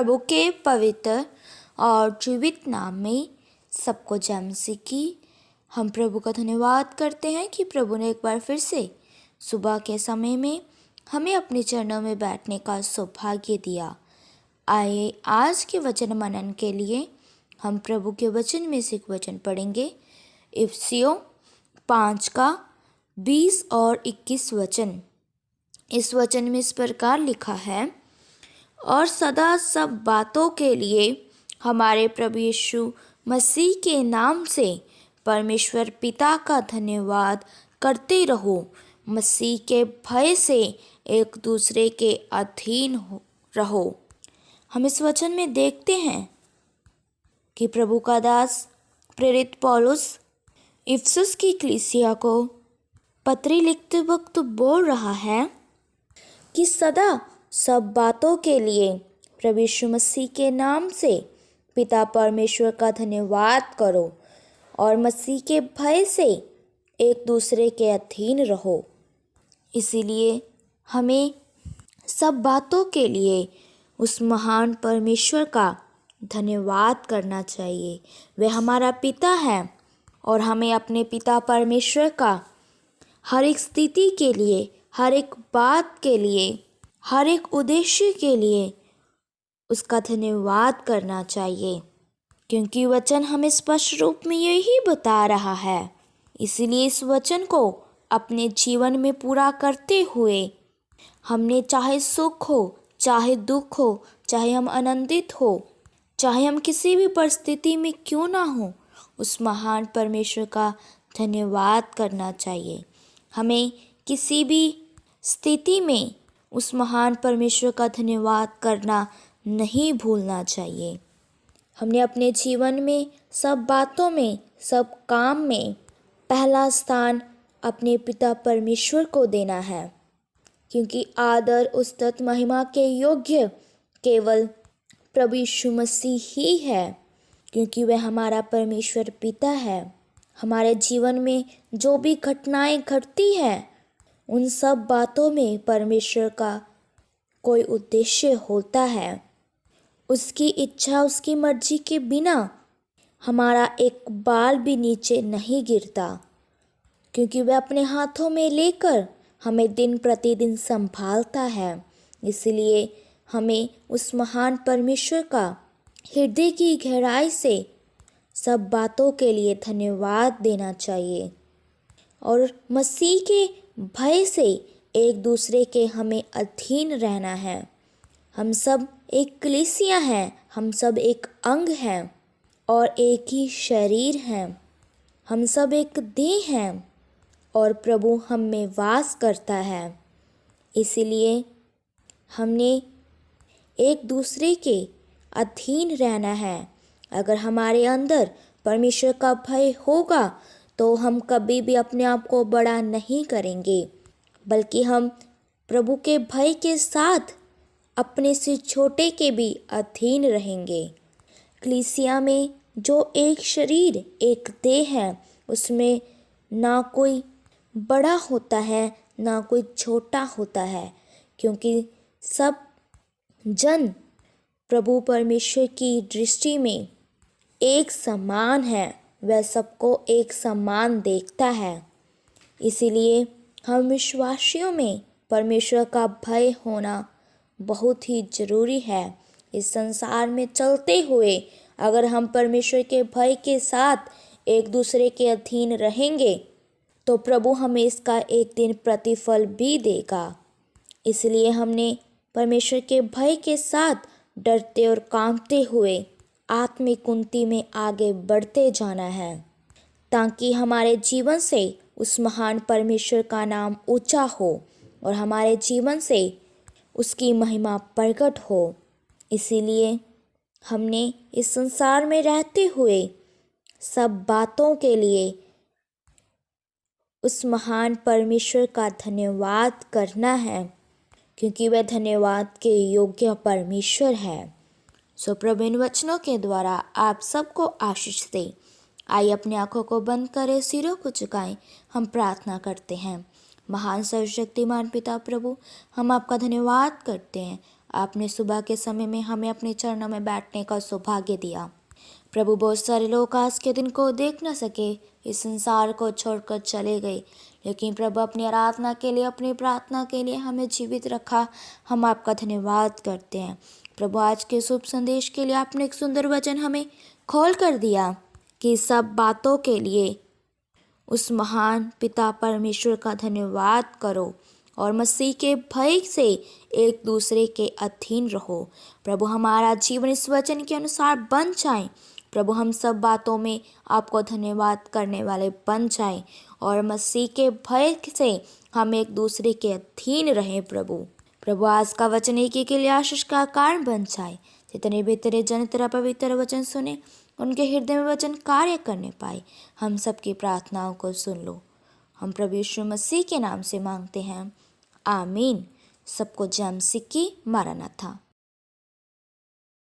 प्रभु के पवित्र और जीवित नाम में सबको जय मसीह की। हम प्रभु का धन्यवाद करते हैं कि प्रभु ने एक बार फिर से सुबह के समय में हमें अपने चरणों में बैठने का सौभाग्य दिया। आइए आज के वचन मनन के लिए हम प्रभु के वचन में से एक वचन पढ़ेंगे। इफिसियों 5 का 20 और 21 वचन। इस वचन में इस प्रकार लिखा है, और सदा सब बातों के लिए हमारे प्रभु यीशु मसीह के नाम से परमेश्वर पिता का धन्यवाद करते रहो। मसीह के भय से एक दूसरे के अधीन रहो। हम इस वचन में देखते हैं कि प्रभु का दास प्रेरित पौलुस इफिसुस की कलीसिया को पत्री लिखते वक्त बोल रहा है कि सदा सब बातों के लिए प्रभु यीशु मसीह के नाम से पिता परमेश्वर का धन्यवाद करो और मसीह के भय से एक दूसरे के अधीन रहो। इसीलिए हमें सब बातों के लिए उस महान परमेश्वर का धन्यवाद करना चाहिए। वह हमारा पिता है और हमें अपने पिता परमेश्वर का हर एक स्थिति के लिए, हर एक बात के लिए, हर एक उद्देश्य के लिए उसका धन्यवाद करना चाहिए, क्योंकि वचन हमें स्पष्ट रूप में यही बता रहा है। इसलिए इस वचन को अपने जीवन में पूरा करते हुए हमने चाहे सुख हो, चाहे दुख हो, चाहे हम आनंदित हो, चाहे हम किसी भी परिस्थिति में क्यों ना हो, उस महान परमेश्वर का धन्यवाद करना चाहिए। हमें किसी भी स्थिति में उस महान परमेश्वर का धन्यवाद करना नहीं भूलना चाहिए। हमने अपने जीवन में सब बातों में, सब काम में पहला स्थान अपने पिता परमेश्वर को देना है, क्योंकि आदर, उस्तत, महिमा के योग्य केवल प्रभु यीशु मसीह ही है, क्योंकि वह हमारा परमेश्वर पिता है। हमारे जीवन में जो भी घटनाएं घटती हैं, उन सब बातों में परमेश्वर का कोई उद्देश्य होता है। उसकी इच्छा, उसकी मर्जी के बिना हमारा एक बाल भी नीचे नहीं गिरता, क्योंकि वह अपने हाथों में लेकर हमें दिन प्रतिदिन संभालता है। इसलिए हमें उस महान परमेश्वर का हृदय की गहराई से सब बातों के लिए धन्यवाद देना चाहिए और मसीह के भय से एक दूसरे के हमें अधीन रहना है। हम सब एक कलीसिया हैं, हम सब एक अंग हैं और एक ही शरीर हैं। हम सब एक देह हैं और प्रभु हम में वास करता है। इसलिए हमने एक दूसरे के अधीन रहना है। अगर हमारे अंदर परमेश्वर का भय होगा तो हम कभी भी अपने आप को बड़ा नहीं करेंगे, बल्कि हम प्रभु के भय के साथ अपने से छोटे के भी अधीन रहेंगे। कलीसिया में जो एक शरीर, एक देह है, उसमें ना कोई बड़ा होता है, ना कोई छोटा होता है, क्योंकि सब जन प्रभु परमेश्वर की दृष्टि में एक समान है। वह सबको एक समान देखता है। इसीलिए हम विश्वासियों में परमेश्वर का भय होना बहुत ही ज़रूरी है। इस संसार में चलते हुए अगर हम परमेश्वर के भय के साथ एक दूसरे के अधीन रहेंगे तो प्रभु हमें इसका एक दिन प्रतिफल भी देगा। इसलिए हमने परमेश्वर के भय के साथ डरते और कांपते हुए आत्मिक उन्नति में आगे बढ़ते जाना है, ताकि हमारे जीवन से उस महान परमेश्वर का नाम ऊंचा हो और हमारे जीवन से उसकी महिमा प्रकट हो। इसीलिए हमने इस संसार में रहते हुए सब बातों के लिए उस महान परमेश्वर का धन्यवाद करना है, क्योंकि वह धन्यवाद के योग्य परमेश्वर है। सो प्रभु इन वचनों के द्वारा आप सबको आशीष दे। आइए अपनी आंखों को बंद करें, सिरों को झुकाएं, हम प्रार्थना करते हैं। महान सर्वशक्तिमान पिता प्रभु, हम आपका धन्यवाद करते हैं आपने सुबह के समय में हमें अपने चरणों में बैठने का सौभाग्य दिया। प्रभु, बहुत सारे लोग आज के दिन को देख न सके, इस संसार को छोड़कर चले गए, लेकिन प्रभु अपनी आराधना के लिए, अपनी प्रार्थना के लिए हमें जीवित रखा। हम आपका धन्यवाद करते हैं। प्रभु, आज के शुभ संदेश के लिए आपने एक सुंदर वचन हमें खोल कर दिया कि सब बातों के लिए उस महान पिता परमेश्वर का धन्यवाद करो और मसीह के भय से एक दूसरे के अधीन रहो। प्रभु, हमारा जीवन इस वचन के अनुसार बन जाए। प्रभु, हम सब बातों में आपको धन्यवाद करने वाले बन जाएं और मसीह के भय से हम एक दूसरे के अधीन रहें। प्रभु, आज का वचन एक के लिए आशीष का कारण बन जाए। जितने भी तेरे जन तेरा पवित्र वचन सुने, उनके हृदय में वचन कार्य करने पाए। हम सबकी प्रार्थनाओं को सुन लो। हम प्रभु यीशु मसीह के नाम से मांगते हैं, आमीन। सबको जय मसीह की। मारानाथा।